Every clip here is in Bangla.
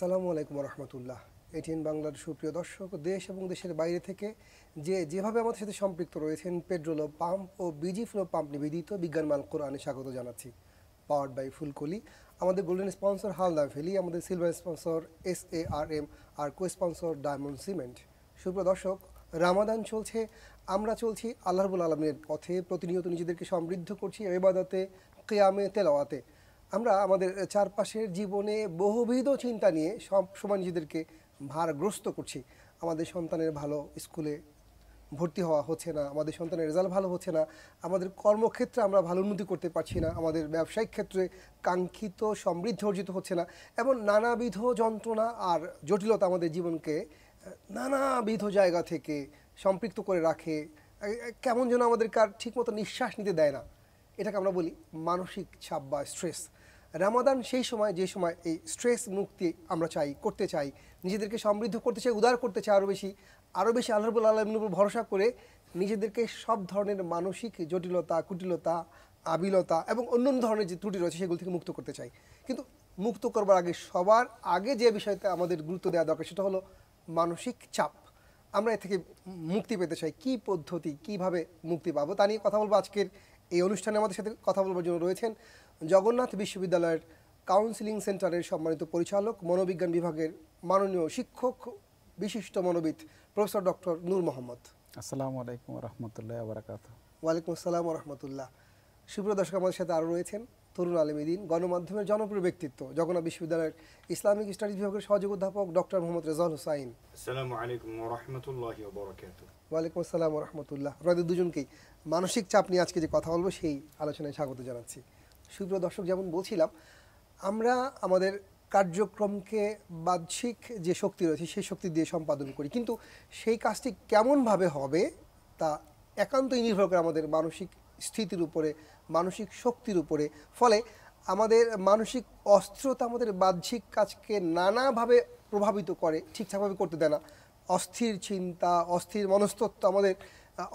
আসসালামু আলাইকুম রহমতুল্লাহ। এটিএন বাংলার সুপ্রিয় দর্শক, দেশ এবং দেশের বাইরে থেকে যেভাবে আমাদের সাথে সম্পৃক্ত রয়েছেন, পেট্রোল পাম্প ও বিজি ফ্লো পাম্প নিবেদিত বিজ্ঞানমাল কোরআনে স্বাগত জানাচ্ছি। Powered by Fulkoli. আমাদের গোল্ডেন স্পন্সর হালদা ভ্যালি, আমাদের সিলভার স্পন্সর SARM, আর কো স্পন্সর ডায়মন্ড সিমেন্ট। সুপ্রিয় দর্শক, রামাদান চলছে, আমরা চলছি আল্লাহ রাব্বুল আলামিনের পথে, প্রতিনিয়ত নিজেদেরকে সমৃদ্ধ করছি ইবাদতে, কিয়ামে, তেলাওয়াতে। আমরা আমাদের চারপাশের জীবনে বহুবিধ চিন্তা নিয়ে সব সময় নিজেদেরকে ভারগ্রস্ত করছি। আমাদের সন্তানের ভালো স্কুলে ভর্তি হওয়া হচ্ছে না, আমাদের সন্তানের রেজাল্ট ভালো হচ্ছে না, আমাদের কর্মক্ষেত্রে আমরা ভালো উন্নতি করতে পারছি না, আমাদের ব্যবসায়িক ক্ষেত্রে কাঙ্ক্ষিত সমৃদ্ধি অর্জিত হচ্ছে না, এবং নানাবিধ যন্ত্রণা আর জটিলতা আমাদের জীবনকে নানাবিধ জায়গা থেকে সম্পৃক্ত করে রাখে। কেমন যেন আমাদেরকে আর ঠিকমতো নিঃশ্বাস নিতে দেয় না। এটাকে আমরা বলি মানসিক চাপ বা স্ট্রেস। রামাদান সেই সময়, যে সময় এই স্ট্রেস মুক্তি আমরা করতে চাই, নিজেদেরকে সমৃদ্ধ করতে চাই, উদার করতে চাই, আরও বেশি আল্লাহ রাব্বুল আলামিনের উপর ভরসা করে নিজেদেরকে সব ধরনের মানসিক জটিলতা, কুটিলতা, আবিলতা এবং অন্যান্য ধরনের যে ত্রুটি রয়েছে সেগুলো থেকে মুক্ত করতে চাই। কিন্তু মুক্ত করবার আগে সবার আগে যে বিষয়তে আমাদের গুরুত্ব দেওয়া দরকার সেটা হলো মানসিক চাপ। আমরা এ থেকে মুক্তি পেতে চাই, কী পদ্ধতি, কীভাবে মুক্তি পাবো তা নিয়ে কথা বলবো। আজকের এই অনুষ্ঠানে আমাদের সাথে কথা বলবার জন্য রয়েছেন জগন্নাথ বিশ্ববিদ্যালয়ের কাউন্সিলিং সেন্টারের সম্মানিত পরিচালক, মনোবিজ্ঞান বিভাগের মাননীয় শিক্ষক, বিশিষ্ট মনোবিদ প্রফেসর ডক্টর নূর মোহাম্মদ। আসসালামু আলাইকুম রহমতুল্লাহ বারাকাতুহু। ওয়ালাইকুম আসসালাম রহমতুল্লাহ। সুপ্রিয় দর্শক, আমাদের সাথে আরও রয়েছেন তরুণ আলেমীদিন, গণমাধ্যমের জনপ্রিয় ব্যক্তিত্ব, জগন্নাথ বিশ্ববিদ্যালয়ের ইসলামিক স্টাডিজ বিভাগের সহযোগী অধ্যাপক ডক্টর মোহাম্মদ রেজাউল হুসাইন। আসসালামু আলাইকুম ওয়া রাহমাতুল্লাহি ওয়া বারাকাতুহু। ওয়ালাইকুম আসসালাম রহমতুল্লাহ। আপনাদের দুজনকেই মানসিক চাপ নিয়ে আজকে যে কথা বলবো সেই আলোচনায় স্বাগত জানাচ্ছি। সুপ্রিয় দর্শক, যেমন বলছিলাম, আমরা আমাদের কার্যক্রমকে বাহ্যিক যে শক্তি রয়েছে সেই শক্তি দিয়ে সম্পাদন করি, কিন্তু সেই কাজটি কেমনভাবে হবে তা একান্তই নির্ভর করে আমাদের মানসিক স্থিতির উপরে, মানসিক শক্তির উপরে। ফলে আমাদের মানসিক অস্থিরতা আমাদের বাহ্যিক কাজকে নানাভাবে প্রভাবিত করে, ঠিকঠাকভাবে করতে দেয় না। অস্থির চিন্তা, অস্থির মনস্তত্ত্ব আমাদের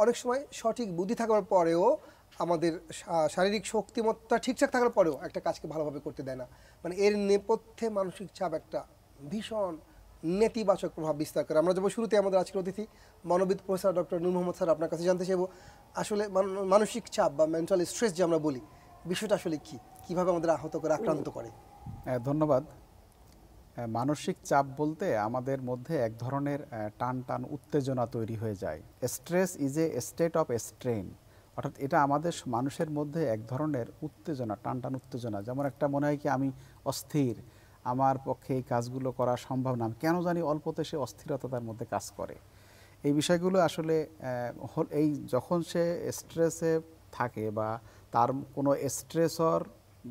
অনেক সময় সঠিক বুদ্ধি থাকার পরেও, আমাদের শারীরিক শক্তিমত্তা ঠিকঠাক থাকার পরেও একটা কাজকে ভালোভাবে করতে দেয় না। মানে এর নেপথ্যে মানসিক চাপ একটা ভীষণ নেতিবাচক প্রভাব বিস্তার করে। আমরা যাবো শুরুতে আমাদের আজকের অতিথি মনোবিদ প্রফেসর ডক্টর নূর মোহাম্মদ স্যার, আপনার কাছে জানতে চাইবো আসলে মানসিক চাপ বা মেন্টাল স্ট্রেস যে আমরা বলি, বিষয়টা আসলে কি, কিভাবে আমাদের আহত করে, আক্রান্ত করে? ধন্যবাদ। মানসিক চাপ বলতে আমাদের মধ্যে এক ধরনের টান উত্তেজনা তৈরি হয়ে যায়। Stress is a state of strain, অর্থাৎ এটা আমাদের মানুষের মধ্যে এক ধরনের উত্তেজনা, টান উত্তেজনা। যেমন একটা মনে হয় কি আমি অস্থির, আমার পক্ষে এই কাজগুলো করা সম্ভব না, কেন জানি অল্পতে সে অস্থিরতা তার মধ্যে কাজ করে। এই বিষয়গুলো আসলে এই যখন সে স্ট্রেসে থাকে বা তার কোনো স্ট্রেসর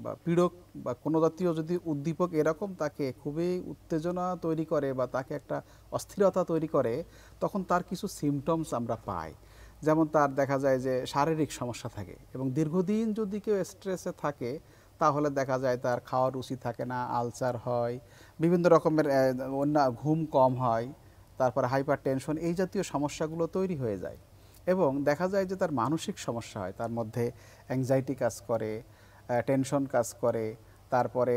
বা পীড়ক বা কোনো জাতীয় যদি উদ্দীপক এরকম তাকে খুবই উত্তেজনা তৈরি করে বা তাকে একটা অস্থিরতা তৈরি করে, তখন তার কিছু সিমটমস আমরা পাই। যেমন তার দেখা যায় যে শারীরিক সমস্যা থাকে, এবং দীর্ঘদিন যদি কেউ স্ট্রেসে থাকে তাহলে দেখা যায় তার খাওয়ার রুচি থাকে না, আলসার হয়, বিভিন্ন রকমের ঘুম কম হয়, তারপরে হাইপার টেনশন, এই জাতীয় সমস্যাগুলো তৈরি হয়ে যায়। এবং দেখা যায় যে তার মানসিক সমস্যা হয়, তার মধ্যে অ্যাংজাইটি কাজ করে, টেনশন কাজ করে, তারপরে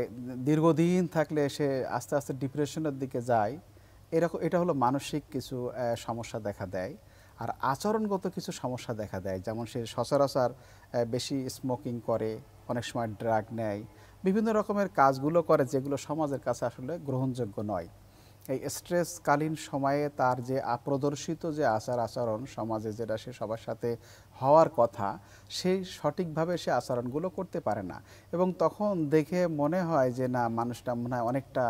দীর্ঘদিন থাকলে সে আস্তে আস্তে ডিপ্রেশনের দিকে যায়। এটা হলো মানসিক কিছু সমস্যা দেখা দেয়। আর আচরণগত কিছু সমস্যা দেখা দেয়, যেমন সে সচরাচর বেশি স্মোকিং করে, অনেক সময় ড্রাগ নেয়, বিভিন্ন রকমের কাজগুলো করে যেগুলো সমাজের কাছে আসলে গ্রহণযোগ্য নয়। এই স্ট্রেসকালীন সময়ে তার যে প্রদর্শিত যে আচরণ সমাজে, যেটা সে সবার সাথে হওয়ার কথা, সেই সঠিকভাবে সে আচরণগুলো করতে পারে না। এবং তখন দেখে মনে হয় যে না, মানুষটা মনে হয় অনেকটা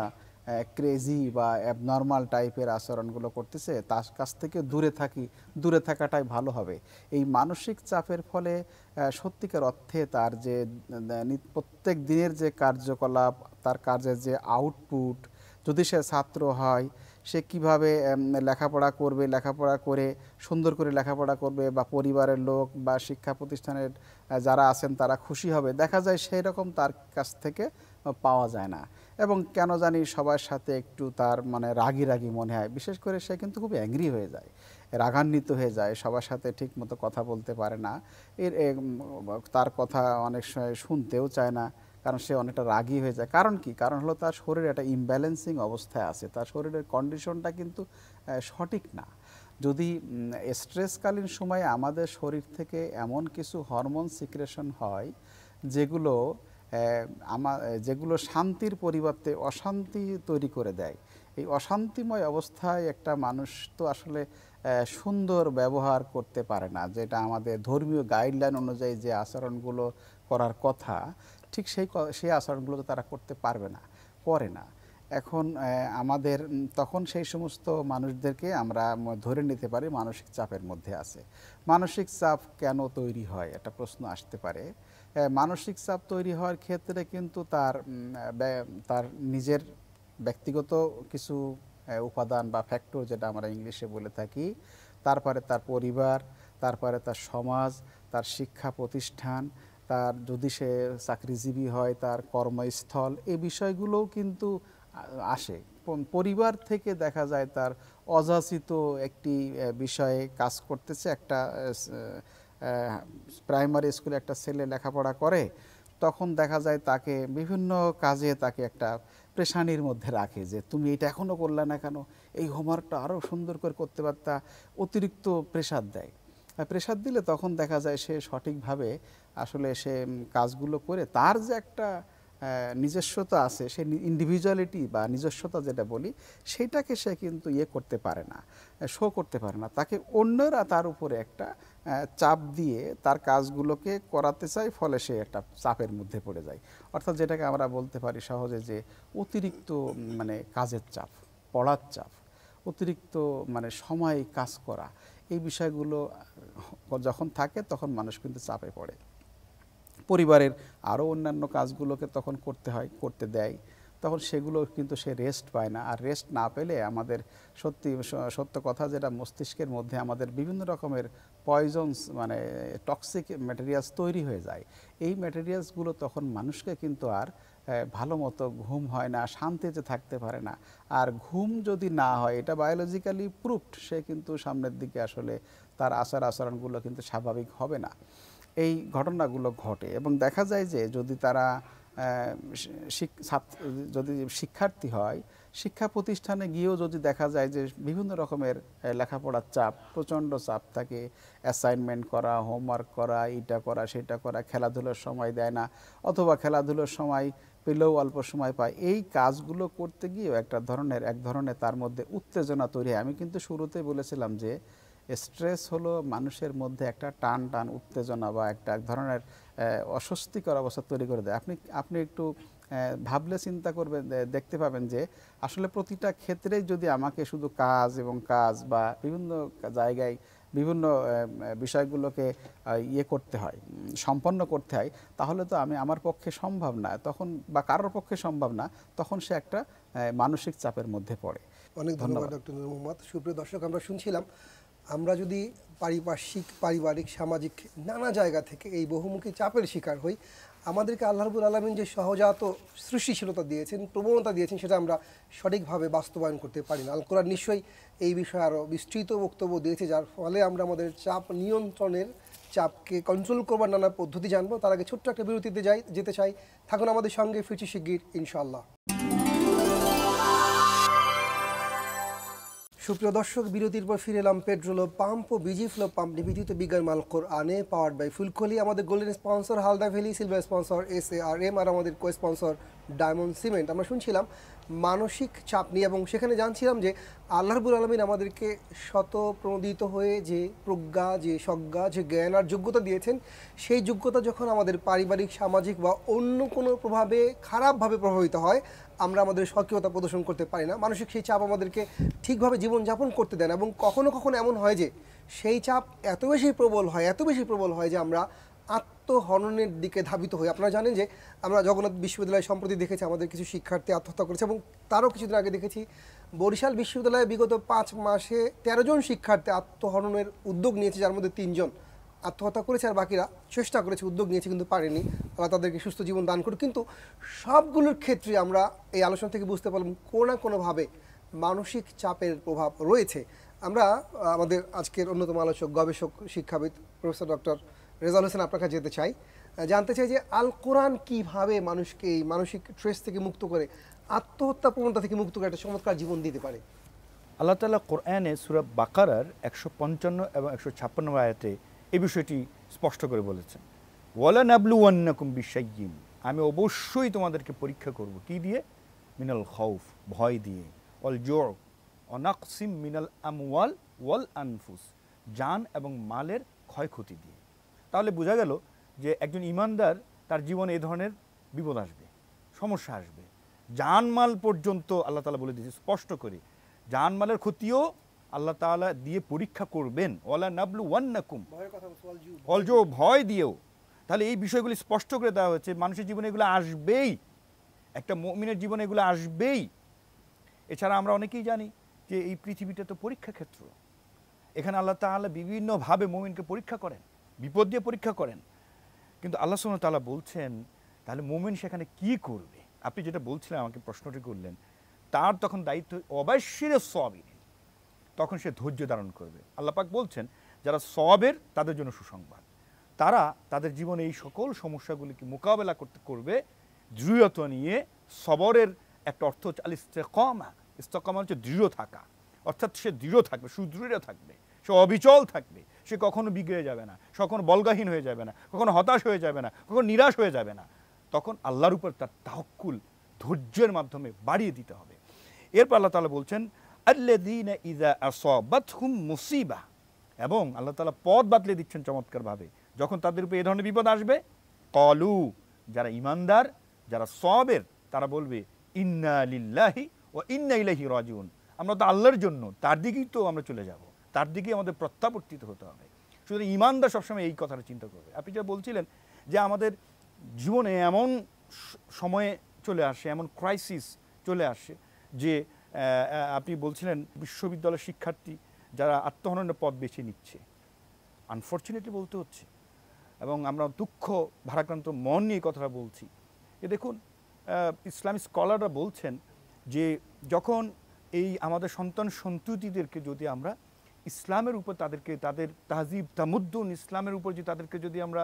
ক্রেজি বা অ্যাবনর্মাল টাইপের আচরণগুলো করতেছে, তার কাছ থেকে দূরে থাকাটাই ভালো হবে। এই মানসিক চাপের ফলে সত্যিকার অর্থে তার যে প্রত্যেক দিনের যে কার্যকলাপ, তার কাজের যে আউটপুট যদি সে ছাত্র হয় সে কিভাবে লেখাপড়া করবে, লেখাপড়া করে সুন্দর করে লেখাপড়া করবে, বা পরিবারের লোক বা শিক্ষা প্রতিষ্ঠানের যারা আছেন তারা খুশি হবে, দেখা যায় সেই রকম তার কাছ থেকে পাওয়া যায় না। এবং কেন জানি সবার সাথে একটু তার মানে রাগী রাগী মনে হয়, বিশেষ করে সে কিন্তু খুব অ্যাংরি হয়ে যায়, রাগান্বিত হয়ে যায়, সবার সাথে ঠিক মতো কথা বলতে পারে না, তার কথা অনেক সময় শুনতেও চায় না, কারণ সে অনেকটা রাগী হয়ে যায়। কারণ কি? কারণ হলো তার শরীরে একটা ইমব্যালেন্সিং অবস্থায় আছে, তার শরীরের কন্ডিশনটা কিন্তু সঠিক না। যদি স্ট্রেসকালীন সময়ে আমাদের শরীর থেকে এমন কিছু হরমোন সিক্রেশন হয় যেগুলো যেগুলো শান্তির পরিবর্তে অশান্তি তৈরি করে দেয়, এই অশান্তিময় অবস্থায় একটা মানুষ তো আসলে সুন্দর ব্যবহার করতে পারে না, যেটা আমাদের ধর্মীয় গাইডলাইন অনুযায়ী যে আচরণগুলো করার কথা, ঠিক সেই আচরণগুলো তো তারা করতে পারবে না, করে না। এখন আমাদের তখন সেই সমস্ত মানুষদেরকে আমরা ধরে নিতে পারি মানসিক চাপের মধ্যে আছে। মানসিক চাপ কেন তৈরি হয় একটা প্রশ্ন আসতে পারে। মানসিক চাপ তৈরি হওয়ার ক্ষেত্রে কিন্তু তার নিজের ব্যক্তিগত কিছু উপাদান বা ফ্যাক্টর, যেটা আমরা ইংলিশে বলে থাকি, তারপরে তার পরিবার, তারপরে তার সমাজ, তার শিক্ষা প্রতিষ্ঠান, তার যদি সে চাকরিজীবী হয় তার কর্মস্থল, এই বিষয়গুলোও কিন্তু আসে। পরিবার থেকে দেখা যায় তার অযাচিত একটি বিষয়ে কাজ করতেছে, একটা প্রাইমারি স্কুলে একটা ছেলে লেখাপড়া করে, তখন দেখা যায় তাকে বিভিন্ন কাজে তাকে একটা প্রেশানির মধ্যে রাখে, যে তুমি এটা এখনও করলে না কেন, এই হোমওয়ার্কটা আরও সুন্দর করে করতে পারতা, অতিরিক্ত প্রেশার দেয়। প্রেশার দিলে তখন দেখা যায় সে সঠিকভাবে আসলে সে কাজগুলো করে তার যে একটা নিজস্বতা আছে, সে ইন্ডিভিজুয়ালিটি বা নিজস্বতা যেটা বলি, সেইটাকে সে কিন্তু করতে পারে না, শো করতে পারে না। তাকে অন্যরা তার উপরে একটা চাপ দিয়ে তার কাজগুলোকে করাতে চায়, ফলে সে একটা চাপের মধ্যে পড়ে যায়। অর্থাৎ যেটাকে আমরা বলতে পারি সহজে যে অতিরিক্ত মানে কাজের চাপ, পড়ার চাপ, অতিরিক্ত মানে সময় কাজ করা, এই বিষয়গুলো যখন থাকে তখন মানুষ কিন্তু চাপে পড়ে। পরিবারের আরও অন্যান্য কাজগুলোকে তখন করতে দেয়, তখন সেগুলো কিন্তু সে রেস্ট পায় না। আর রেস্ট না পেলে আমাদের সত্য কথা যেটা, মস্তিষ্কের মধ্যে আমাদের বিভিন্ন রকমের পয়জনস মানে টক্সিক ম্যাটেরিয়ালস তৈরি হয়ে যায়। এই ম্যাটেরিয়ালসগুলো তখন মানুষকে কিন্তু আর ভালো মতো ঘুম হয় না, শান্তিতে থাকতে পারে না। আর ঘুম যদি না হয়, এটা বায়োলজিক্যালি প্রুভড, সে কিন্তু সামনের দিকে আসলে তার আচরণগুলো কিন্তু স্বাভাবিক হবে না। এই ঘটনাগুলো ঘটে এবং দেখা যায় যে যদি তারা যদি শিক্ষার্থী হয়, শিক্ষা প্রতিষ্ঠানে গিয়েও যদি দেখা যায় যে বিভিন্ন রকমের লেখাপড়ার চাপ, প্রচণ্ড চাপ থাকে, অ্যাসাইনমেন্ট করা, হোমওয়ার্ক করা, এইটা করা সেটা করা, খেলাধুলার সময় দেয় না, অথবা খেলাধুলার সময় পেলেও অল্প সময় পায়, এই কাজগুলো করতে গিয়েও এক ধরনের তার মধ্যে উত্তেজনা তৈরি হয়। আমি কিন্তু শুরুতেই বলেছিলাম যে স্ট্রেস হলো মানুষের মধ্যে একটা টান উত্তেজনা বা এক ধরনের অস্বস্তিকর অবস্থা তৈরি করে দেয়। আপনি একটু ভাবলে চিন্তা করবেন, দেখতে পাবেন যে আসলে প্রতিটা ক্ষেত্রেই যদি আমাকে শুধু কাজ বা বিভিন্ন জায়গায় বিভিন্ন বিষয়গুলোকে করতে হয়, সম্পন্ন করতে হয়, তাহলে তো আমার পক্ষে সম্ভব না তখন, বা কারোর পক্ষে সম্ভব না, তখন সে একটা মানসিক চাপের মধ্যে পড়ে। অনেক ধন্যবাদ ডক্টর নূর মোহাম্মদ। সুপ্রিয় দর্শক, আমরা শুনছিলাম আমরা যদি পারিবারিক, সামাজিক নানা জায়গা থেকে এই বহুমুখী চাপের শিকার হই, আমাদেরকে আল্লাহ রাব্বুল আলামিন যে সহজাত সৃষ্টিশীলতা দিয়েছেন, প্রবণতা দিয়েছেন, সেটা আমরা সঠিকভাবে বাস্তবায়ন করতে পারি না। আল কোরআন নিশ্চয়ই এই বিষয়ে আরও বিস্তৃত বক্তব্য দিয়েছে, যার ফলে আমরা আমাদের চাপ নিয়ন্ত্রণের, চাপকে কন্ট্রোল করবার নানা পদ্ধতি জানবো। তার আগে ছোট্ট একটা বিরতিতে যেতে চাই। থাকুন আমাদের সঙ্গে, ফিরছি শিগগির ইনশাআল্লাহ। সুপ্রিয় দর্শক, বিরতির পর ফিরে এলাম পেট্রোল পাম্প ও বিজি ফ্লো পাম্প নিবেদিত বিজ্ঞান মাল কোরআনে, পাওয়ার্ড বাই ফুলকলি। আমাদের golden sponsor Halda valley, silver sponsor SARM, আর আমাদের কো স্পন্সর ডায়মন্ড সিমেন্ট। আমরা শুনছিলাম মানসিক চাপ নিয়ে এবং সেখানে জানছিলাম যে আল্লাহ রাব্বুল আলামিন আমাদেরকে শতপ্রণোদিত হয়ে যে প্রজ্ঞা, যে সজ্ঞা, যে জ্ঞান আর যোগ্যতা দিয়েছেন, সেই যোগ্যতা যখন আমাদের পারিবারিক, সামাজিক বা অন্য কোনো প্রভাবে খারাপভাবে প্রভাবিত হয়, আমরা আমাদের সক্রিয়তা প্রদর্শন করতে পারি না। মানসিক সেই চাপ আমাদেরকে ঠিকভাবে জীবনযাপন করতে দেয় না এবং কখনো কখনো এমন হয় যে সেই চাপ এত বেশি প্রবল হয় যে আমরা আত্মহননের দিকে ধাবিত হই? আপনারা জানেন যে আমরা জগন্নাথ বিশ্ববিদ্যালয় সম্প্রতি দেখেছি আমাদের কিছু শিক্ষার্থী আত্মহত্যা করেছে, এবং তারও কিছুদিন আগে দেখেছি বরিশাল বিশ্ববিদ্যালয়ে বিগত 5 মাসে 13 জন শিক্ষার্থী আত্মহননের উদ্যোগ নিয়েছে, যার মধ্যে 3 জন আত্মহত্যা করেছে আর বাকিরা চেষ্টা করেছে, উদ্যোগ নিয়েছে কিন্তু পারেনি। আল্লাহ তাদেরকে সুস্থ জীবন দান করুক। কিন্তু সবগুলোর ক্ষেত্রে আমরা এই আলোচনা থেকে বুঝতে পারলাম কোনো না কোনোভাবে মানসিক চাপের প্রভাব রয়েছে। আমরা আমাদের আজকের অন্যতম আলোচক, গবেষক, শিক্ষাবিদ প্রফেসর ডক্টর রেজাউল হোসেন আপনার কাছে যেতে চাই, জানতে চাই যে আল কোরআন কীভাবে মানুষকে এই মানসিক স্ট্রেস থেকে মুক্ত করে, আত্মহত্যা প্রবণতা থেকে মুক্ত করে একটা চমৎকার জীবন দিতে পারে। আল্লাহ তাআলা কোরআনে সূরা বাকারার 155 এবং 156 আয়াতে এই বিষয়টি স্পষ্ট করে বলেছেন, ওয়ালা নাবলুওয়ান্নাকুম বিশাইয়্যিন, আমি অবশ্যই তোমাদেরকে পরীক্ষা করব কি দিয়ে? মিনাল খাউফ, ভয় দিয়ে, ওয়াল জু' ওয়া নাকসিম মিনাল আমওয়াল ওয়াল আনফুস, জান এবং মালের ক্ষয়ক্ষতি দিয়ে। তাহলে বোঝা গেল যে একজন ঈমানদার তার জীবনে এই ধরনের বিপদ আসবে, সমস্যা আসবে, জানমাল পর্যন্ত আল্লাহ তাআলা বলে দিয়েছে স্পষ্ট করে। জানমালের ক্ষতিও আল্লাহ তাআলা দিয়ে পরীক্ষা করবেন, ওয়ালা নাবলুওয়ান্নাকুম, অলজো ভয় দিয়েও। তাহলে এই বিষয়গুলি স্পষ্ট করে দেওয়া হয়েছে, মানুষের জীবনে এগুলো আসবেই, একটা মুমিনের জীবনে এগুলো আসবেই। এছাড়া আমরা অনেকেই জানি যে এই পৃথিবীটা তো পরীক্ষা ক্ষেত্র, এখানে আল্লাহ তাআলা বিভিন্নভাবে মুমিনকে পরীক্ষা করেন, বিপদ দিয়ে পরীক্ষা করেন। কিন্তু আল্লাহ সুবহানাহু ওয়া তাআলা বলছেন তাহলে মুমিন সেখানে কি করবে? আপনি যেটা বলছিলেন, আমাকে প্রশ্নটি করলেন, তার তখন দায়িত্ব অবাশির সাবিরিন, তখন সে ধৈর্য ধারণ করবে। আল্লাহ পাক বলছেন যারা সবের তাদের জন্য সুসংবাদ, তারা তাদের জীবনে এই সকল সমস্যাগুলিকে মোকাবেলা করবে দৃঢ়তা নিয়ে। সবরের একটা অর্থ হচ্ছে আল ইস্তেকামা, ইস্তেকামা হচ্ছে দৃঢ় থাকা, অর্থাৎ সে দৃঢ় থাকবে, সুদৃঢ় থাকবে, সে অবিচল থাকবে, সে কখনো বিগড়ে যাবে না, কখনো বলগাহীন হয়ে যাবে না, কখনো হতাশ হয়ে যাবে না, কখনো নিরাশ হয়ে যাবে না। তখন আল্লাহর উপর তার তাওয়াক্কুল ধৈর্যের মাধ্যমে বাড়িয়ে দিতে হবে। এরপর আল্লাহ তাআলা বলছেন আল্লাযীনা ইযা আসাবাতহুম মুসিবা, এবং আল্লাহ তাআলা পথ বাতলে দিচ্ছেন চমৎকারভাবে, যখন তাদের উপর এই ধরনের বিপদ আসবে, ক্বালু, যারা ঈমানদার, যারা সবের, তারা বলবে ইন্না লিল্লাহি ওয়া ইন্না ইলাইহি রাজিউন, আমরা তো আল্লাহর জন্য, তার দিকেই তো আমরা চলে যাব, তার দিকেই আমাদের প্রত্যাবর্তিত হতে হবে। সুতরাং ঈমানদার সবসময় এই কথাটা চিন্তা করবে। আপনি যা বলছিলেন যে আমাদের জীবনে এমন সময়ে চলে আসে, এমন ক্রাইসিস চলে আসে যে আপনি বলছিলেন বিশ্ববিদ্যালয়ের শিক্ষার্থী যারা আত্মহননের পথ বেছে নিচ্ছে, আনফর্চুনেটলি বলতে হচ্ছে, এবং আমরা দুঃখ ভারাক্রান্ত মন নিয়ে কথাটা বলছি। এ দেখুন, ইসলামিক স্কলাররা বলছেন যে যখন এই আমাদের সন্তান সন্ততিদেরকে যদি আমরা ইসলামের উপর তাদেরকে, তাদের তাহজিব তামুদ্দুন ইসলামের উপর যদি তাদেরকে যদি আমরা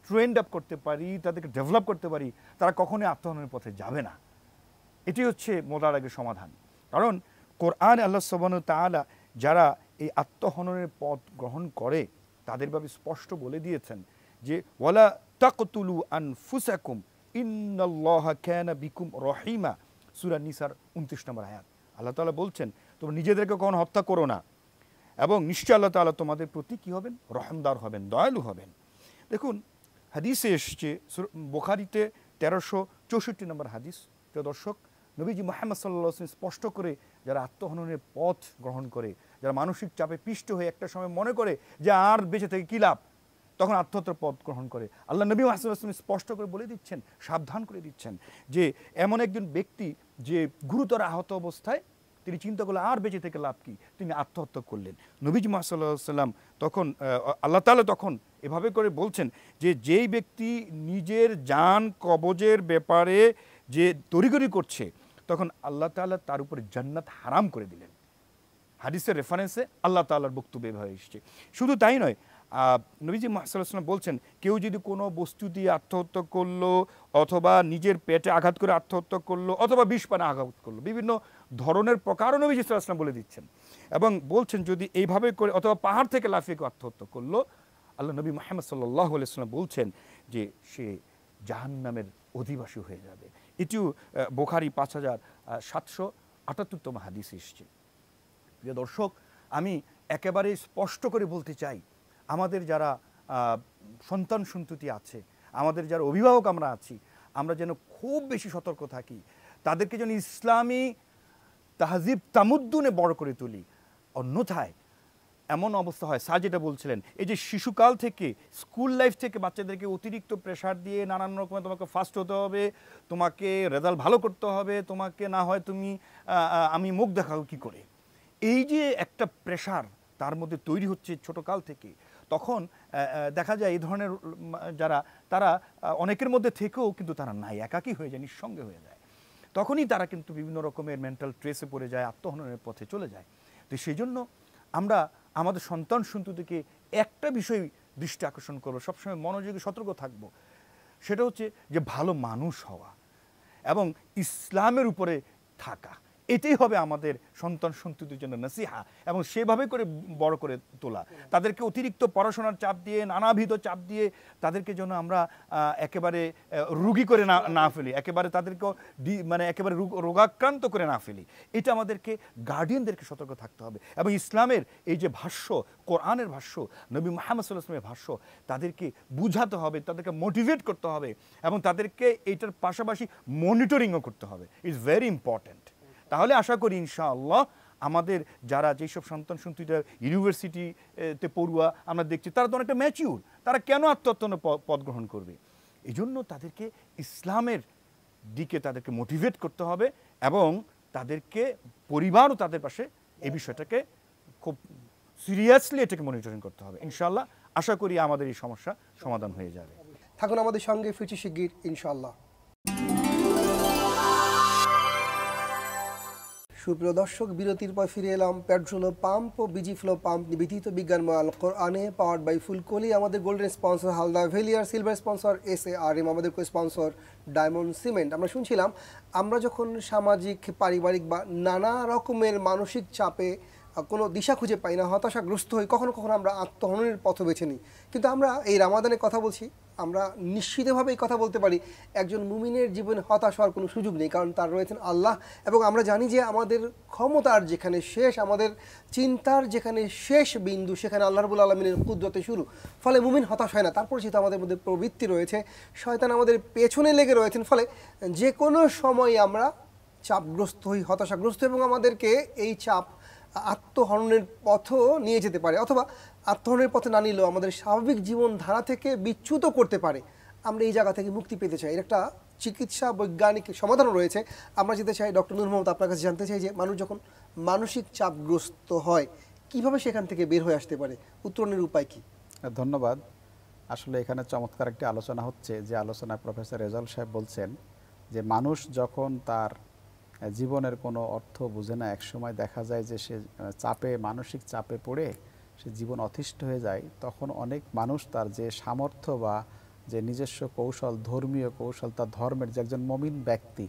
ট্রেন্ড আপ করতে পারি, তাদেরকে ডেভেলপ করতে পারি, তারা কখনোই আত্মহননের পথে যাবে না। এটি হচ্ছে মোদারাগের সমাধান। কারণ কোরআন আল্লাহ সুবহানাহু ওয়া তাআলা যারা এই আত্মহননের পথ গ্রহণ করে তাদের ভাবে স্পষ্ট বলে দিয়েছেন যে ওয়ালা তাকতুলু আনফুসাকুম ইন্নাল্লাহা কানা বিকুম রহিমা, সূরা নিসার 29 নম্বর আয়াত। আল্লাহ তাআলা বলছেন তোমরা নিজেদেরকে কখনো হত্যা করো না, এবং নিশ্চয় আল্লাহ তাআলা তোমাদের প্রতি কি হবেন? রহমদার হবেন, দয়ালু হবেন। দেখুন হাদিসে এসছে, বুখারীতে 1364 নম্বর হাদিস। প্রিয় দর্শক, নবীজি মুহাম্মদ সাল্লাল্লাহু আলাইহি ওয়াসাল্লাম স্পষ্ট করে যারা আত্মহননের পথ গ্রহণ করে, যারা মানসিক চাপে পিষ্ট হয়ে একটা সময় মনে করে যে আর বেঁচে থেকে কী লাভ, তখন আত্মহত্যার পথ গ্রহণ করে, আল্লাহ নবী মুহাম্মদ সাল্লাল্লাহু আলাইহি ওয়াসাল্লাম স্পষ্ট করে বলে দিচ্ছেন, সাবধান করে দিচ্ছেন যে এমন একজন ব্যক্তি যে গুরুতর আহত অবস্থায় তিনি চিন্তা করলেন আর বেঁচে থেকে লাভ কি, তিনি আত্মহত্যা করলেন। নবীজি মুহাম্মদ সাল্লাল্লাহু আলাইহি ওয়াসাল্লাম তখন আল্লাহ তাআলা তখন এভাবে করে বলছেন যে যেই ব্যক্তি নিজের জান কবজের ব্যাপারে যে তড়িঘড়ি করছে, তখন আল্লাহ তাআলা তার উপরে জান্নাত হারাম করে দিলেন। হাদিসের রেফারেন্সে আল্লাহ তাআলার বক্তব্য এভাবে এসেছে। শুধু তাই নয়, নবীজি মুহাম্মদ সাল্লাল্লাহু আলাইহি ওয়াসাল্লাম বলছেন কেউ যদি কোনো বস্তু দিয়ে আত্মহত্যা করলো, অথবা নিজের পেটে আঘাত করে আত্মহত্যা করলো, অথবা বিষপানে আঘাত করলো, বিভিন্ন ধরনের প্রকারও নবীজি সাল্লাল্লাহু আলাইহি ওয়াসাল্লাম বলে দিচ্ছেন, এবং বলছেন যদি এইভাবে করে অথবা পাহাড় থেকে লাফিয়ে কেউ আত্মহত্যা করলো, আল্লাহ নবী মুহাম্মদ সাল্লাল্লাহু আলাইহি ওয়াসাল্লাম বলছেন যে সে জাহান্নামের অধিবাসী হয়ে যাবে। এটিও বুখারী 5778তম হাদিস এসেছে। প্রিয় দর্শক, আমি একেবারে স্পষ্ট করে বলতে চাই, আমাদের যারা সন্তান সন্ততি আছে, আমাদের যারা অভিভাবক আমরা আছি, আমরা যেন খুব বেশি সতর্ক থাকি, তাদেরকে যেন ইসলামী তাহজিব তামুদ্দুনে বড় করে তুলি। অন্যথায় এমন অবস্থা হয়, স্যার যেটা বলছিলেন, এই যে শিশুকাল থেকে স্কুল লাইফ থেকে বাচ্চাদেরকে অতিরিক্ত প্রেশার দিয়ে নানান রকমের তোমাকে ফার্স্ট হতে হবে, তোমাকে রেজাল্ট ভালো করতে হবে, তোমাকে না হয় তুমি আমি মুখ দেখাবো কি করে, এই যে একটা প্রেশার তার মধ্যে তৈরি হচ্ছে ছোটকাল থেকে, তখন দেখা যায় এই ধরনের যারা তারা অনেকের মধ্যে থেকেও কিন্তু তারা নাই, একাকী হয়ে যায়, নিঃসঙ্গে হয়ে যায়। তখনই তারা কিন্তু বিভিন্ন রকমের মেন্টাল ট্রেসে পড়ে যায়, আত্মহননের পথে চলে যায়। তো সেই জন্য আমরা আমাদের সন্তান সন্ততিকে একটা বিষয় দৃষ্টি আকর্ষণ করবো, সবসময় মনোযোগী সতর্ক থাকবো, সেটা হচ্ছে যে ভালো মানুষ হওয়া এবং ইসলামের উপরে থাকা। এটাই হবে আমাদের সন্তান সন্ততির জন্য নসিহা, এবং সেভাবে করে বড় করে তোলা। তাদেরকে অতিরিক্ত পড়াশোনার চাপ দিয়ে, নানাবিধ চাপ দিয়ে তাদেরকে যেন আমরা একেবারে রোগী করে না ফেলি, একেবারে তাদেরকে মানে একেবারে রোগাক্রান্ত করে না ফেলি। এটা আমাদেরকে গার্ডিয়ানদেরকে সতর্ক থাকতে হবে। এবং ইসলামের এই যে ভাষ্য, কোরআনের ভাষ্য, নবী মুহাম্মদ সাল্লাল্লাহু আলাইহি ওয়াসাল্লামের ভাষ্য, তাদেরকে বুঝাতে হবে, তাদেরকে মোটিভেট করতে হবে, এবং তাদেরকে এইটার পাশাপাশি মনিটরিংও করতে হবে। It's very important. তাহলে আশা করি ইনশাআল্লাহ আমাদের যারা যেসব সন্তান সন্ততিরা ইউনিভার্সিটিতে পড়ুয়া আমরা দেখছি, তারা তো অনেকটা ম্যাচিউর, তারা কেন আত্মহত্যার পথ গ্রহণ করবে? এই জন্য তাদেরকে ইসলামের দিকে তাদেরকে মোটিভেট করতে হবে, এবং তাদেরকে পরিবারও তাদের পাশে এই বিষয়টাকে খুব সিরিয়াসলি এটাকে মনিটরিং করতে হবে। ইনশাআল্লাহ আশা করি আমাদের এই সমস্যা সমাধান হয়ে যাবে। থাকুন আমাদের সঙ্গে, ফিরছি শিগগির ইনশাআল্লাহ। সুপ্রিয় দর্শক, বিরতির পর ফিরে এলাম পেট্রোল পাম্প ও বিজি ফ্লো পাম্প নিবেদিত বিজ্ঞানময় আল কোরআনে, পাওয়ার্ড বাই ফুলকলি। আমাদের গোল্ডেন স্পন্সর হালদা ভেলিয়ার, সিলভার স্পন্সর SARM, আমাদের স্পন্সর ডায়মন্ড সিমেন্ট। আমরা শুনছিলাম, আমরা যখন সামাজিক, পারিবারিক বা নানা রকমের মানসিক চাপে কোনো দিশা খুঁজে পাই না, হতাশাগ্রস্ত হই, কখনো কখনো আমরা আত্মহননের পথ বেছে নিই। কিন্তু আমরা এই রামাদানে কথা বলছি, আমরা নিশ্চিতভাবে এই কথা বলতে পারি, একজন মুমিনের জীবনে হতাশ হওয়ার কোনো সুযোগ নেই, কারণ তার রয়েছেন আল্লাহ। এবং আমরা জানি যে আমাদের ক্ষমতার যেখানে শেষ, আমাদের চিন্তার যেখানে শেষ বিন্দু, সেখানে আল্লাহ রাব্বুল আলামিনের কুদরতে শুরু। ফলে মুমিন হতাশ হয় না। তারপর যেহেতু আমাদের মধ্যে প্রবৃত্তি রয়েছে, শয়তান আমাদের পেছনে লেগে রয়েছেন, ফলে যে কোনো সময় আমরা চাপগ্রস্ত হই, হতাশাগ্রস্ত, এবং আমাদেরকে এই চাপ আত্মহননের পথও নিয়ে যেতে পারে, অথবা আত্মহননের পথে না নিলেও আমাদের স্বাভাবিক জীবনধারা থেকে বিচ্যুত করতে পারে। আমরা এই জায়গা থেকে মুক্তি পেতে চাই, এর একটা চিকিৎসা বৈজ্ঞানিক সমাধানও রয়েছে। আমরা যেতে চাই ডক্টর নূর মোহাম্মদ, আপনার কাছে জানতে চাই যে মানুষ যখন মানসিক চাপগ্রস্ত হয়, কিভাবে সেখান থেকে বের হয়ে আসতে পারে, উত্তরণের উপায় কি? ধন্যবাদ। আসলে এখানে চমৎকার একটি আলোচনা হচ্ছে, যে আলোচনায় প্রফেসর রেজাউল সাহেব বলছেন যে মানুষ যখন তার জীবনের কোনো অর্থ বুঝে না, একসময় দেখা যায় যে সে চাপে, মানসিক চাপে পড়ে সে জীবন অতিষ্ঠ হয়ে যায়, তখন অনেক মানুষ তার যে সামর্থ্য বা যে নিজস্ব কৌশল, ধর্মীয় কৌশল, তার ধর্মের যে একজন মমিন ব্যক্তি,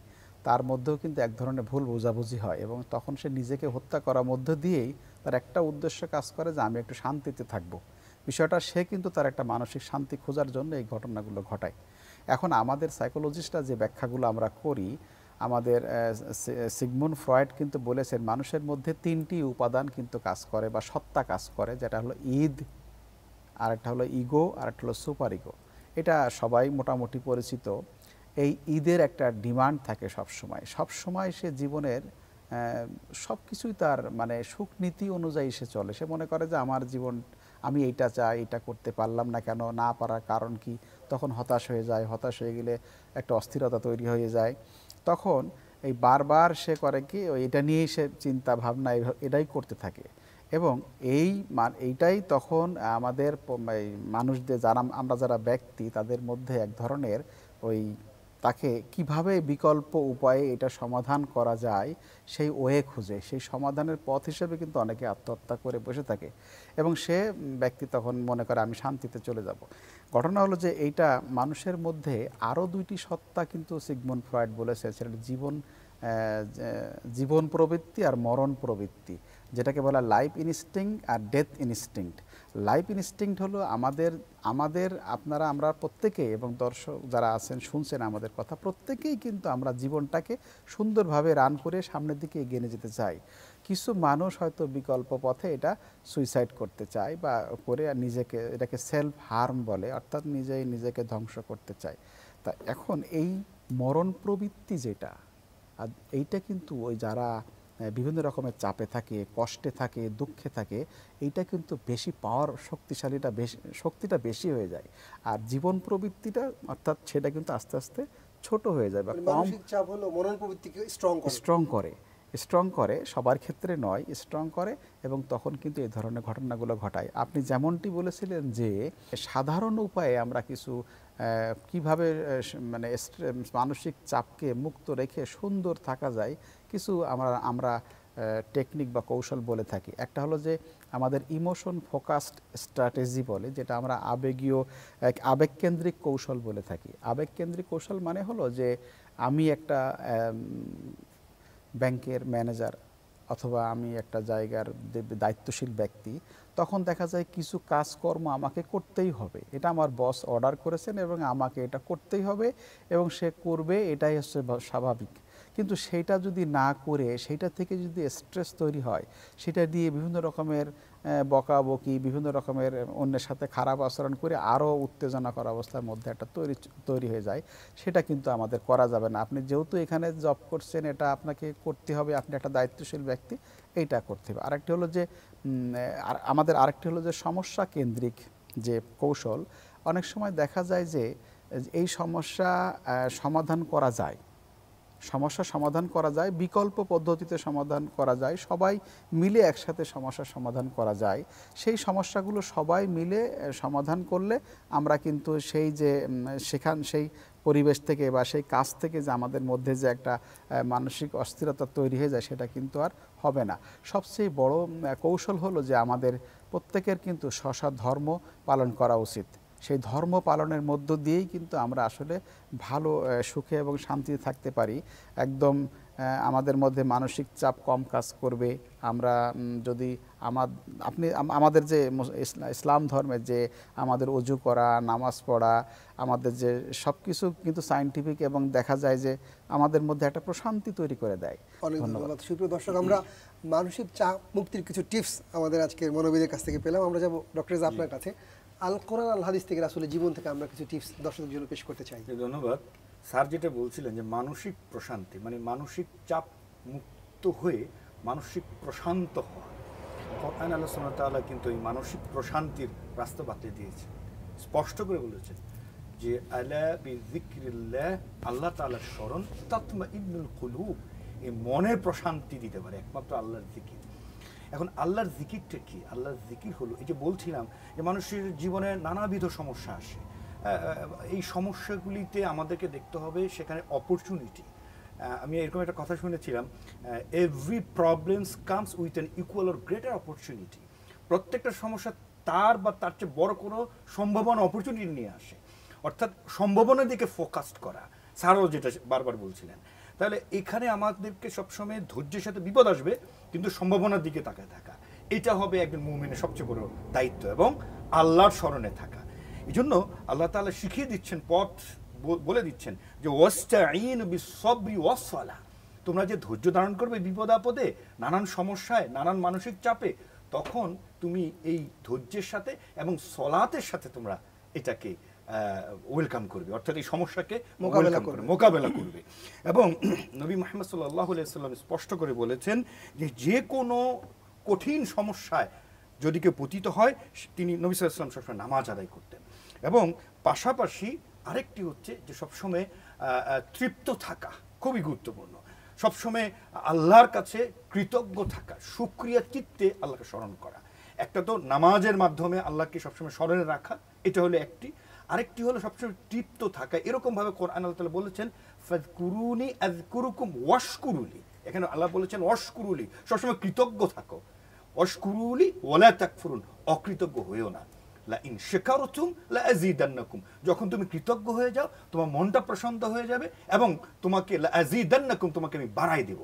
তার মধ্যেও কিন্তু এক ধরনের ভুল বোঝাবুঝি হয়, এবং তখন সে নিজেকে হত্যা করার মধ্য দিয়েই তার একটা উদ্দেশ্য কাজ করে যে আমি একটু শান্তিতে থাকবো। বিষয়টা সে কিন্তু তার একটা মানসিক শান্তি খোঁজার জন্য এই ঘটনাগুলো ঘটায়। এখন আমাদের সাইকোলজিস্টরা যে ব্যাখ্যাগুলো আমরা করি, আমাদের সিগমুন্ড ফ্রয়েড কিন্তু বলেছেন মানুষের মধ্যে তিনটি উপাদান কিন্তু কাজ করে বা সত্তা কাজ করে, যেটা হলো ঈদ, আরেকটা হলো ইগো, আরেকটা হলো সুপার ইগো। এটা সবাই মোটামুটি পরিচিত। এই ঈদের একটা ডিমান্ড থাকে সবসময় সে জীবনের সব কিছুই তার মানে সুখ নীতি অনুযায়ী সে চলে। সে মনে করে যে আমার জীবন, আমি এইটা চাই, এটা করতে পারলাম না কেন, না পারার কারণ কি, তখন হতাশ হয়ে যায়। হতাশ হয়ে গেলে একটা অস্থিরতা তৈরি হয়ে যায়। তখন এই বারবার সে করে কি, এটা নিয়েই সে চিন্তা ভাবনা এটাই করতে থাকে, এবং এইটাই তখন আমাদের মানুষদের যারা ব্যক্তি, তাদের মধ্যে এক ধরনের তাকে কিভাবে বিকল্প উপায়ে এটা সমাধান করা যায় সেই ওয়ে খুঁজে, সেই সমাধানের পথ হিসেবে কিন্তু অনেকে আত্মহত্যা করে বসে থাকে, এবং সে ব্যক্তি তখন মনে করে আমি শান্তিতে চলে যাব। ঘটনা হলো যে এইটা মানুষের মধ্যে আরও দুইটি সত্তা কিন্তু সিগমুন্ড ফ্রয়েড বলেছে, সেটা জীবন প্রবৃত্তি আর মরণ প্রবৃত্তি, যেটাকে বলা লাইফ ইনস্টিংক্ট আর ডেথ ইনস্টিংক্ট। লাইফ ইনস্টিংক্ট হলো আমরা প্রত্যেকেই, এবং দর্শক যারা আছেন শুনছেন আমাদের কথা, প্রত্যেকেই কিন্তু আমরা জীবনটাকে সুন্দরভাবে রান করে সামনের দিকে এগিয়ে নিয়ে যেতে চাই। কিছু মানুষ হয়তো বিকল্প পথে এটা সুইসাইড করতে চায় বা করে এটাকে সেলফ হার্ম বলে, অর্থাৎ নিজেকে ধ্বংস করতে চায়। তা এখন এই মরণ প্রবৃত্তি যেটা, এইটা কিন্তু ওই যারা বিভিন্ন রকমের চাপে থাকে, কষ্টে থাকে, দুঃখে থাকে, এইটা কিন্তু বেশি পাওয়ার শক্তিটা বেশি হয়ে যায়। আর জীবন প্রবৃত্তিটা অর্থাৎ সেটা কিন্তু আস্তে আস্তে ছোট হয়ে যায় বা মানে কম মানসিক চাপ হলো মনন প্রবৃত্তিকে স্ট্রং করে, সবার ক্ষেত্রে নয়, স্ট্রং করে, এবং তখন কিন্তু এই ধরনের ঘটনাগুলো ঘটায়। আপনি যেমনটি বলেছিলেন যে সাধারণ উপায়ে আমরা কিছু কিভাবে মানে মানসিক চাপকে মুক্ত রেখে সুন্দর থাকা যায়, কিছু আমরা টেকনিক বা কৌশল বলে থাকি। একটা হলো যে আমাদের ইমোশন ফোকাসড স্ট্র্যাটেজি বলে, যেটা আমরা আবেগকেন্দ্রিক কৌশল বলে থাকি। আবেগকেন্দ্রিক কৌশল মানে হলো যে আমি একটা ব্যাংকের ম্যানেজার অথবা আমি একটা জায়গার দায়িত্বশীল ব্যক্তি, তখন দেখা যায় কিছু কাজকর্ম আমাকে করতেই হবে, এটা আমার বস অর্ডার করেছেন এবং আমাকে এটা করতেই হবে এবং সে করবে, এটাই হচ্ছে স্বাভাবিক। কিন্তু সেইটা যদি না করে সেইটা থেকে যদি স্ট্রেস তৈরি হয়, সেটা দিয়ে বিভিন্ন রকমের বকাবকি, বিভিন্ন রকমের অন্যের সাথে খারাপ আচরণ করে আরও উত্তেজনাকর অবস্থার মধ্যে একটা তৈরি হয়ে যায়, সেটা কিন্তু আমাদের করা যাবে না। আপনি যেহেতু এখানে জব করছেন, এটা আপনাকে করতে হবে, আপনি একটা দায়িত্বশীল ব্যক্তি, এইটা করতে হবে। আরেকটি হলো যে আরেকটি হলো যে সমস্যা কেন্দ্রিক যে কৌশল। অনেক সময় দেখা যায় যে এই সমস্যা সমাধান করা যায়, বিকল্প পদ্ধতিতে সমাধান করা যায়, সবাই মিলে একসাথে সমস্যার সমাধান করা যায়। সেই সমস্যাগুলো সবাই মিলে সমাধান করলে আমরা কিন্তু সেই পরিবেশ থেকে বা সেই কাজ থেকে যে আমাদের মধ্যে যে একটা মানসিক অস্থিরতা তৈরি হয়ে যায়, সেটা কিন্তু আর হবে না। সবচেয়ে বড় কৌশল হলো যে আমাদের প্রত্যেকের কিন্তু ধর্ম পালন করা উচিত। সেই ধর্ম পালনের মধ্য দিয়েই কিন্তু আমরা আসলে ভালো সুখে এবং শান্তিতে থাকতে পারি। একদম আমাদের মধ্যে মানসিক চাপ কম কাজ করবে। আমরা যদি আমাদের যে ইসলাম ধর্মের যে আমাদের ওযু করা, নামাজ পড়া, আমাদের যে সব কিছু কিন্তু সায়েন্টিফিক, এবং দেখা যায় যে আমাদের মধ্যে একটা প্রশান্তি তৈরি করে দেয়। অনেক ধন্যবাদ। সুপ্রিয় দর্শক, আমরা মানসিক চাপ মুক্তির কিছু টিপস আমাদের আজকের মনোবিদের কাছ থেকে পেলাম। আমরা যাব ডক্টর রেজা আপনার কাছে। আল কোরআন আল হাদিস থেকে, রাসূলের জীবন থেকে আমরা কিছু টিপস দর্শকদের জন্য পেশ করতে চাই। ধন্যবাদ। স্যার যেটা বলছিলেন যে মানসিক প্রশান্তি, মানে মানসিক চাপ মুক্ত হয়ে মানসিক প্রশান্ত হওয়া, কোরআন আল্লাহ সুবহানাহু ওয়া তাআলা কিন্তু এই মানসিক প্রশান্তির রাস্তা বাতলে দিয়েছেন, স্পষ্ট করে বলেছেন যে আলা বিযিকরিল্লাহ, আল্লাহ তাআলার স্মরণ, তাতমাইন্নুল কুলুব, এই মনের প্রশান্তি দিতে পারে একমাত্র আল্লাহর জিকির। এখন আল্লাহর জিকিরটা কি? আল্লাহর জিকির হলো, এই যে বলছিলাম যে মানুষের জীবনে নানাবিধ সমস্যা আসে, এই সমস্যাগুলিতে আমাদেরকে দেখতে হবে সেখানে অপরচুনিটি। আমি এরকম একটা কথা শুনেছিলাম, every problems comes with an equal or greater opportunity. প্রত্যেকটা সমস্যা তার বা তার চেয়ে বড় কোনো সম্ভাবনা, অপরচুনিটি নিয়ে আসে। অর্থাৎ সম্ভাবনার দিকে ফোকাসড করা, স্যারও যেটা বারবার বলছিলেন। তাহলে এখানে আমাদেরকে সবসময় ধৈর্যের সাথে বিপদ আসবে, কিন্তু সম্ভাবনার দিকে তাকায় থাকা, এটা হবে একজন মুমিনের সবচেয়ে বড় দায়িত্ব, এবং আল্লাহর স্মরণে থাকা। এই জন্য আল্লাহ তাআলা শিখিয়ে দিচ্ছেন, পথ বলে দিচ্ছেন যে ওয়াস্তাঈনু বিস-সাবরি ওয়াস-সালাহ, তোমরা যে ধৈর্য ধারণ করবে বিপদ আপদে, নানান সমস্যায়, নানান মানসিক চাপে, তখন তুমি এই ধৈর্যের সাথে এবং সলাতের সাথে তোমরা এটাকে ওয়েলকাম করবে, অর্থাৎ এই সমস্যাকে মোকাবেলা করবে। এবং নবী মুহাম্মদ সাল্লাল্লাহু আলাইহি ওয়াসাল্লাম স্পষ্ট করে বলেছেন যে কোনো কঠিন সমস্যায় যদি কেউ পতিত হয়, তিনি নবী সাল্লাল্লাহু আলাইহি ওয়াসাল্লাম সবসময় নামাজ আদায় করতেন। এবং পাশাপাশি আরেকটি হচ্ছে যে সবসময় তৃপ্ত থাকা খুবই গুরুত্বপূর্ণ। সবসময় আল্লাহর কাছে কৃতজ্ঞ থাকা, শুকরিয়া চিত্তে আল্লাহকে স্মরণ করা। একটা তো নামাজের মাধ্যমে আল্লাহকে সবসময় স্মরণে রাখা, এটা হলো একটি। আরেকটি হলো সবসময় তৃপ্ত থাকা। এরকমভাবে কোরআন আল্লাহ তাআলা বলেছেন ফাযকুরুনি আযকুরুকুম ওয়াশকুরুলি, এখানে আল্লাহ বলেছেন ওয়াশকুরুলি, সবসময় কৃতজ্ঞ থাকো। ওয়াশকুরুলি ওয়ালা তাকফুরুন, অকৃতজ্ঞ হয়েও না। লা ইন শাকারতুম লা আযীদান্নাকুম, যখন তুমি কৃতজ্ঞ হয়ে যাও তোমার মনটা প্রশান্ত হয়ে যাবে, এবং তোমাকে লা আযীদান্নাকুম, তোমাকে আমি বাড়াই দেব।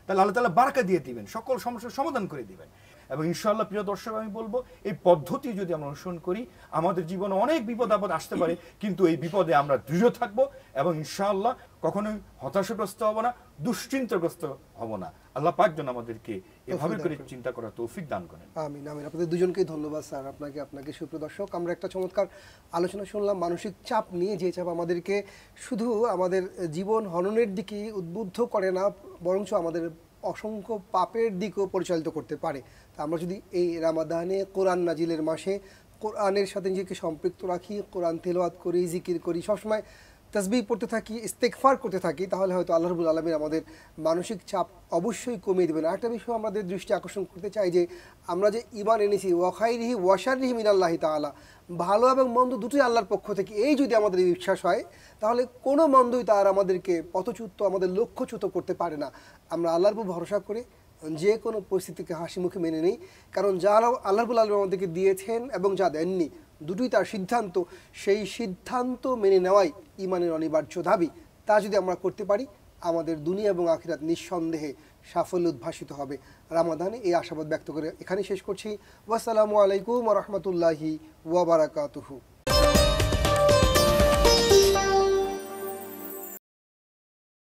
তাহলে আল্লাহ তাআলা বারাকা দিয়ে দিবেন, সকল সমস্যার সমাধান করে দিবেন। এবং ইনশাআল্লাহ প্রিয় দর্শক, আমি বলবো এই পদ্ধতি যদি আমরা অনুসরণ করি, আমাদের জীবনে অনেক বিপদ আপদ আসতে পারে, কিন্তু এই বিপদে আমরা দৃঢ় থাকবো এবং ইনশাআল্লাহ কখনোই হতাশাগ্রস্ত হব না, দুশ্চিন্তাগ্রস্ত হব না। আল্লাহ পাক যেন আমাদেরকে এভাবে করে চিন্তা করার তৌফিক দান করেন। আমিন আমিন। আপনাদের দুজনকেই ধন্যবাদ স্যার, আপনাকে সুপ্রিয় দর্শক। আমরা একটা চমৎকার আলোচনা শুনলাম মানসিক চাপ নিয়ে, যে চাপ আমাদেরকে শুধু আমাদের জীবন হননের দিকে উদ্বুদ্ধ করে না, বরঞ্চ আমাদের অসংখ্য পাপের দিকেও পরিচালিত করতে পারে। তা আমরা যদি এই রামাদানে কোরআন নাজিলের মাসে কোরআনের সাথে নিজেকে সম্পৃক্ত রাখি, কোরআন তেলাওয়াত করি, জিকির করি, সবসময় তাসবিহ পড়তে থাকি, ইস্তেগফার করতে থাকি, তাহলে হয়তো আল্লাহ রাব্বুল আলামিন আমাদের মানসিক চাপ অবশ্যই কমিয়ে দেবেন। আরেকটা বিষয় আমাদের দৃষ্টি আকর্ষণ করতে চাই যে আমরা যে ঈমান এনেছি ওয়া খাইরিহি ওয়া শাররিহি মিনাল্লাহি তাআলা, ভালো এবং মন্দ দুটোই আল্লাহর পক্ষ থেকে, এই যদি আমাদের বিশ্বাস হয় তাহলে কোনো মন্দই তার আমাদেরকে পথচ্যুত, আমাদের লক্ষ্যচ্যুত করতে পারে না। আমরা আল্লাহর উপর ভরসা করে যে কোনো পরিস্থিতিকে হাসি মুখে মেনে নেই, কারণ যা আল্লাহ রাব্বুল আলামিন আমাদেরকে দিয়েছেন এবং যা দেননি দুটোই তার সিদ্ধান্ত। সেই সিদ্ধান্ত মেনে নেওয়াই ঈমানের অনিবার্য দাবি। তা যদি আমরা করতে পারি আমাদের দুনিয়া এবং আখিরাত নিঃসন্দেহে সাফল্য উদ্ভাসিত হবে। রামাদানে এই আশাবাদ ব্যক্ত করে এখানে শেষ করছি। ওয়াসসালামু আলাইকুম ওয়া রাহমাতুল্লাহি ওয়া বারাকাতুহু।